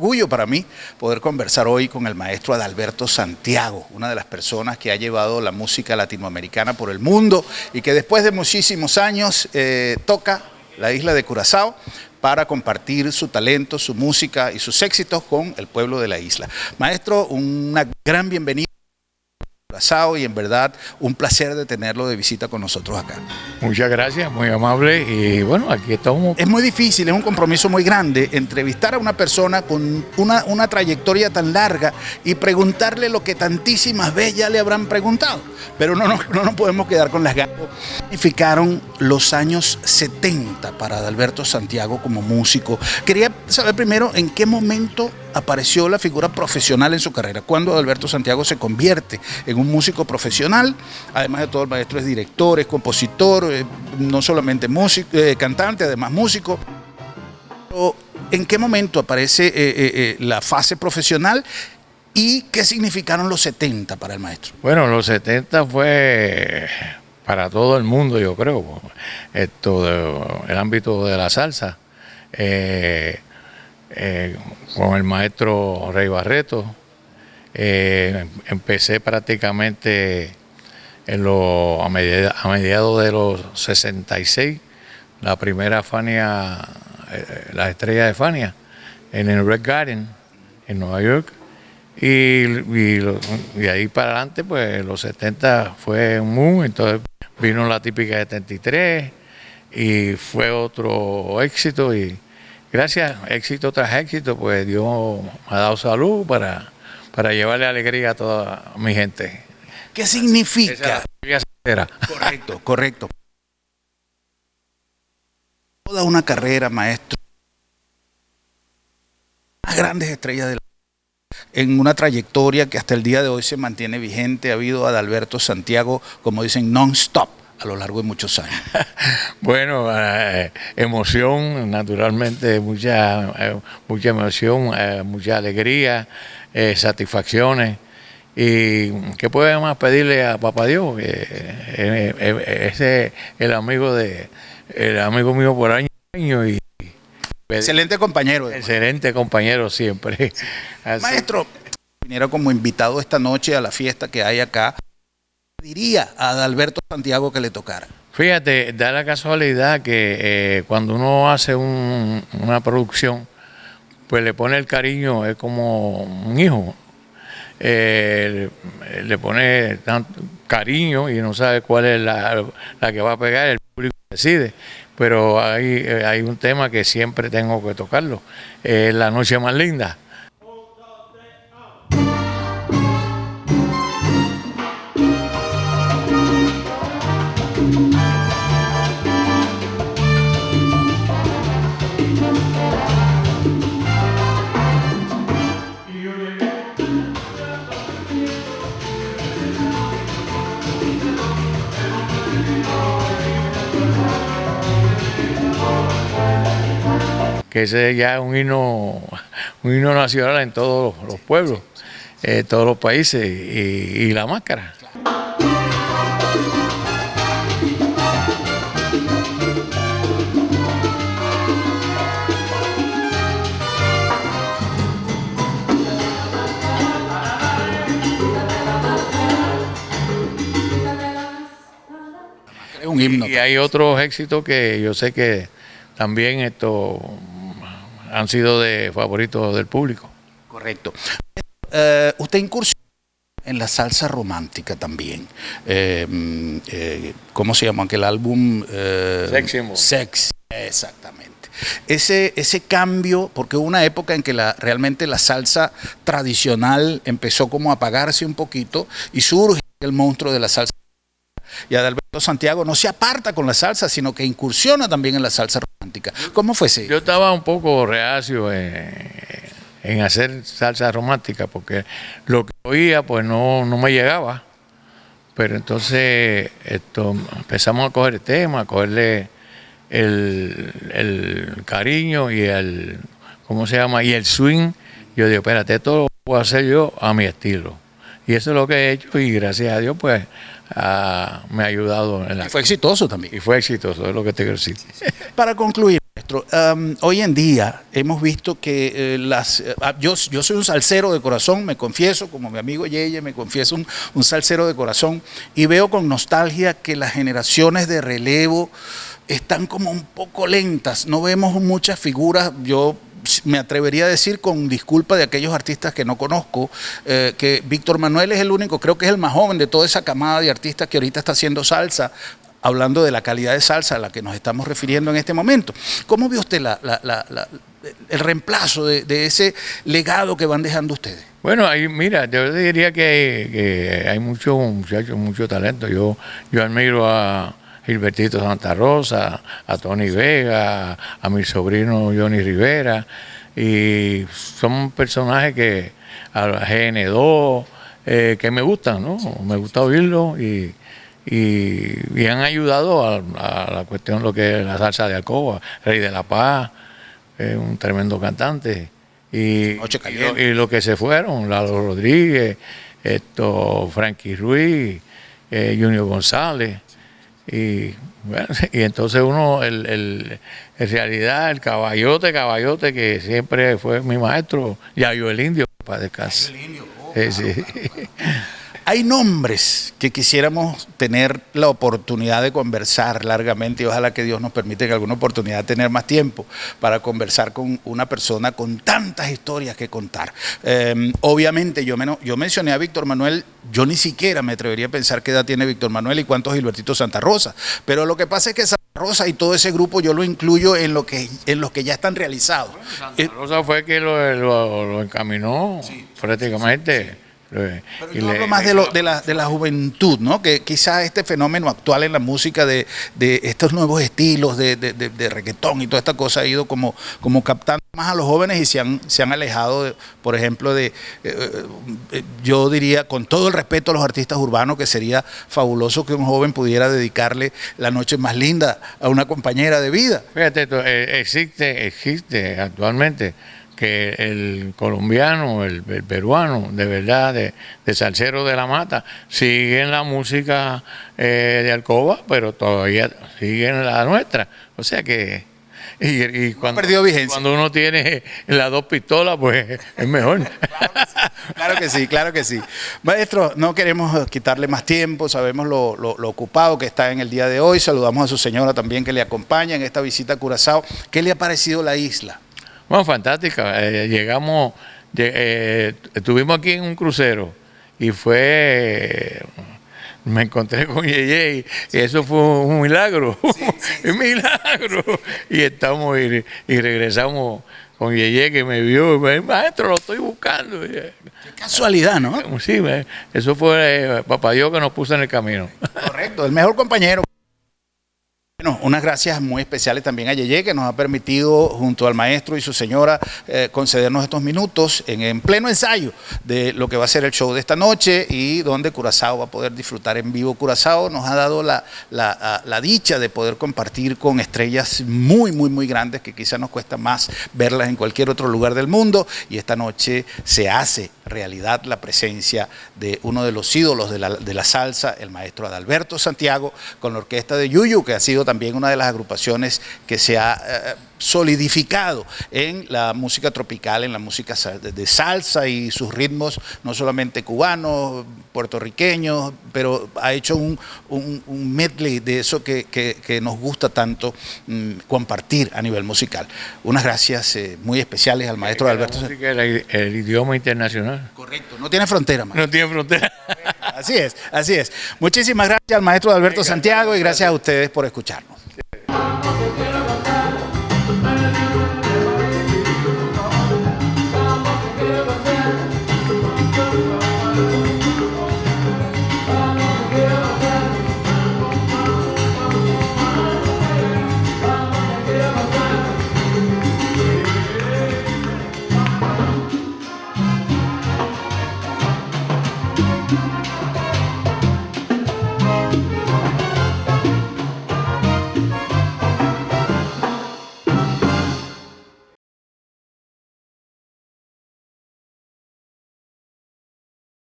orgullo para mí poder conversar hoy con el maestro Adalberto Santiago, una de las personas que ha llevado la música latinoamericana por el mundo y que después de muchísimos años toca la isla de Curazao para compartir su talento, su música y sus éxitos con el pueblo de la isla. Maestro, una gran bienvenida a Curazao y en verdad un placer de tenerlo de visita con nosotros acá. Muchas gracias, muy amable y bueno, aquí estamos. Es muy difícil, es un compromiso muy grande entrevistar a una persona con una trayectoria tan larga y preguntarle lo que tantísimas veces ya le habrán preguntado, pero no nos podemos quedar con las ganas. Significaron los años 70 para Adalberto Santiago como músico. Quería saber primero en qué momento apareció la figura profesional en su carrera. ¿Cuándo Adalberto Santiago se convierte en un músico profesional? Además de todo, el maestro es director, es compositor, no solamente músico, cantante, además músico. ¿En qué momento aparece la fase profesional y qué significaron los 70 para el maestro? Bueno, los 70 fue para todo el mundo, yo creo, el ámbito de la salsa. Con el maestro Rey Barreto, empecé prácticamente a mediados de los 66, la primera Fania, la estrella de Fania, en el Red Garden, en Nueva York, y ahí para adelante, pues los 70 fue un boom, entonces vino la típica de 73, y fue otro éxito, y gracias, éxito tras éxito, pues Dios me ha dado salud para llevarle alegría a toda mi gente. ¿Qué significa? Correcto, correcto. Toda una carrera, maestro. Las grandes estrellas de en una trayectoria que hasta el día de hoy se mantiene vigente. Ha habido Adalberto Santiago, como dicen, non-stop a lo largo de muchos años. Bueno, emoción, naturalmente, mucha emoción, mucha alegría, satisfacciones. ¿Y qué podemos pedirle a Papá Dios? Ese es el amigo mío por años y excelente compañero. Excelente compañero siempre. Así. Maestro, viniera como invitado esta noche a la fiesta que hay acá, diría a Adalberto Santiago que le tocara? Fíjate, da la casualidad que cuando uno hace una producción, pues le pone el cariño, es como un hijo. Le pone tanto cariño y no sabe cuál es la que va a pegar, el público decide. Pero hay un tema que siempre tengo que tocarlo, La Noche Más Linda. Que ese ya es un himno nacional en todos los pueblos, todos los países, y la máscara. Es un himno. Y hay otros éxitos que yo sé que también han sido de favoritos del público. Correcto. Usted incursionó en la salsa romántica también. ¿Cómo se llama aquel álbum? Sexy. Exactamente. Ese cambio, porque hubo una época en que realmente la salsa tradicional empezó como a apagarse un poquito y surge el monstruo de la salsa. Y Adalberto Santiago no se aparta con la salsa, sino que incursiona también en la salsa romántica. ¿Cómo fue ese? Yo estaba un poco reacio en hacer salsa romántica porque lo que oía pues no me llegaba. Pero entonces empezamos a coger el tema, a cogerle el cariño y ¿cómo se llama? Y el swing. Yo digo, espérate, esto lo puedo hacer yo a mi estilo. Y eso es lo que he hecho y gracias a Dios pues me ha ayudado. Y fue exitoso también. Y fue exitoso, es lo que te quiero decir. Para concluir, Maestro, hoy en día hemos visto que yo soy un salsero de corazón, me confieso, como mi amigo Yeye, me confieso un salsero de corazón, y veo con nostalgia que las generaciones de relevo están como un poco lentas, no vemos muchas figuras. Yo me atrevería a decir, con disculpa de aquellos artistas que no conozco, que Víctor Manuel es el único, creo que es el más joven de toda esa camada de artistas que ahorita está haciendo salsa, hablando de la calidad de salsa a la que nos estamos refiriendo en este momento. ¿Cómo vio usted el reemplazo de ese legado que van dejando ustedes? Bueno, ahí, mira, yo diría que hay muchos muchachos, mucho talento. Yo admiro a Gilbertito Santa Rosa, a Tony Vega, a mi sobrino Johnny Rivera, y son personajes que, a GN2, que me gustan, ¿no? Me gusta oírlos y han ayudado a la cuestión, lo que es la salsa de Alcoba. Rey de la Paz, un tremendo cantante, y lo que se fueron, Lalo Rodríguez, Frankie Ruiz, Junior González, y bueno, y entonces uno, en realidad, el caballote que siempre fue mi maestro, Yayo el Indio, para descansar. Sí. Hay nombres que quisiéramos tener la oportunidad de conversar largamente, y ojalá que Dios nos permite en alguna oportunidad tener más tiempo para conversar con una persona con tantas historias que contar. Obviamente yo mencioné a Víctor Manuel, yo ni siquiera me atrevería a pensar qué edad tiene Víctor Manuel y cuántos Gilbertito Santa Rosa, pero lo que pasa es que Santa Rosa y todo ese grupo yo lo incluyo en los que ya están realizados. Bueno, Santa Rosa fue que lo encaminó, sí, prácticamente. Pero yo hablo más de la juventud, ¿no? Que quizás este fenómeno actual en la música de estos nuevos estilos de reggaetón y toda esta cosa ha ido como captando más a los jóvenes, y se han alejado, por ejemplo, yo diría, con todo el respeto a los artistas urbanos, que sería fabuloso que un joven pudiera dedicarle la noche más linda a una compañera de vida. Fíjate, existe actualmente que el colombiano, el peruano, de verdad, de salsero de la mata, siguen la música de Alcoba, pero todavía siguen la nuestra. O sea que y cuando, perdió vigencia. Cuando uno tiene las dos pistolas, pues es mejor. Claro que sí. Maestro, no queremos quitarle más tiempo, sabemos lo ocupado que está en el día de hoy. Saludamos a su señora también, que le acompaña en esta visita a Curazao. ¿Qué le ha parecido la isla? Bueno, fantástica. Estuvimos aquí en un crucero y me encontré con Yeye y eso fue un milagro, un milagro. Y y regresamos con Yeye, que me vio y me dijo: maestro, lo estoy buscando. Qué casualidad, ¿no? Sí, eso fue Papá Dios que nos puso en el camino. Correcto, el mejor compañero. Bueno, unas gracias muy especiales también a Yeye, que nos ha permitido, junto al maestro y su señora, concedernos estos minutos en pleno ensayo de lo que va a ser el show de esta noche, y donde Curazao va a poder disfrutar en vivo. Curazao nos ha dado la dicha de poder compartir con estrellas muy, muy, muy grandes, que quizás nos cuesta más verlas en cualquier otro lugar del mundo, y esta noche se hace realidad la presencia de uno de los ídolos de la salsa, el maestro Adalberto Santiago, con la orquesta de Yuyu, que ha sido también una de las agrupaciones que se ha solidificado en la música tropical, en la música de salsa y sus ritmos, no solamente cubanos, puertorriqueños, pero ha hecho un medley de eso que nos gusta tanto compartir a nivel musical. Unas gracias muy especiales al maestro Adalberto. La música es el idioma internacional. Correcto, no tiene frontera, maestro. No tiene frontera. Así es. Muchísimas gracias al maestro Adalberto Santiago, y gracias a ustedes por escucharnos.